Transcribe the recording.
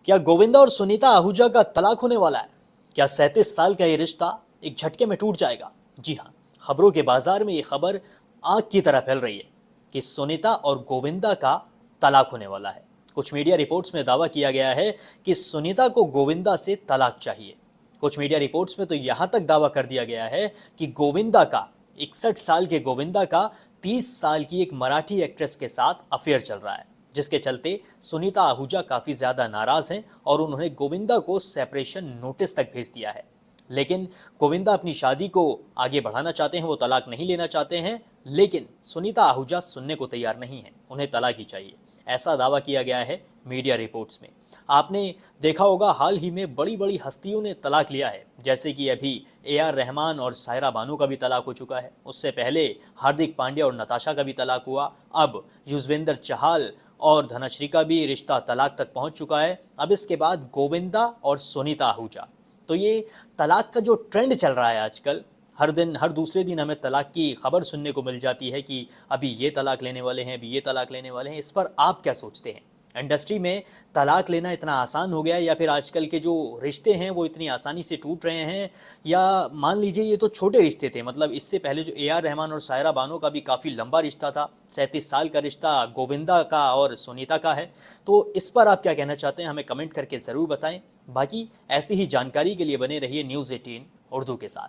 क्या गोविंदा और सुनीता आहूजा का तलाक होने वाला है? क्या 37 साल का ये रिश्ता एक झटके में टूट जाएगा? जी हाँ, खबरों के बाजार में ये खबर आग की तरह फैल रही है कि सुनीता और गोविंदा का तलाक होने वाला है। कुछ मीडिया रिपोर्ट्स में दावा किया गया है कि सुनीता को गोविंदा से तलाक चाहिए। कुछ मीडिया रिपोर्ट्स में तो यहां तक दावा कर दिया गया है कि गोविंदा का 61 साल के गोविंदा का 30 साल की एक मराठी एक्ट्रेस के साथ अफेयर चल रहा है, जिसके चलते सुनीता आहूजा काफी ज्यादा नाराज हैं और उन्होंने गोविंदा को सेपरेशन नोटिस तक भेज दिया है। लेकिन गोविंदा अपनी शादी को आगे बढ़ाना चाहते हैं, वो तलाक नहीं लेना चाहते हैं, लेकिन सुनीता आहूजा सुनने को तैयार नहीं है, उन्हें तलाक ही चाहिए, ऐसा दावा किया गया है मीडिया रिपोर्ट्स में। आपने देखा होगा हाल ही में बड़ी बड़ी हस्तियों ने तलाक लिया है, जैसे कि अभी AR रहमान और सायरा बानो का भी तलाक हो चुका है। उससे पहले हार्दिक पांड्या और नताशा का भी तलाक हुआ। अब युजवेंद्र चहल और धनश्री का भी रिश्ता तलाक तक पहुंच चुका है। अब इसके बाद गोविंदा और सुनीता आहूजा। तो ये तलाक का जो ट्रेंड चल रहा है आजकल, हर दिन हर दूसरे दिन हमें तलाक की खबर सुनने को मिल जाती है कि अभी ये तलाक लेने वाले हैं, अभी ये तलाक लेने वाले हैं। इस पर आप क्या सोचते हैं? इंडस्ट्री में तलाक लेना इतना आसान हो गया है, या फिर आजकल के जो रिश्ते हैं वो इतनी आसानी से टूट रहे हैं? या मान लीजिए ये तो छोटे रिश्ते थे, मतलब इससे पहले जो AR रहमान और सायरा बानो का भी काफ़ी लंबा रिश्ता था, 37 साल का रिश्ता गोविंदा का और सुनीता का है। तो इस पर आप क्या कहना चाहते हैं, हमें कमेंट करके ज़रूर बताएं। बाकी ऐसी ही जानकारी के लिए बने रहिए न्यूज़ 18 उर्दू के साथ।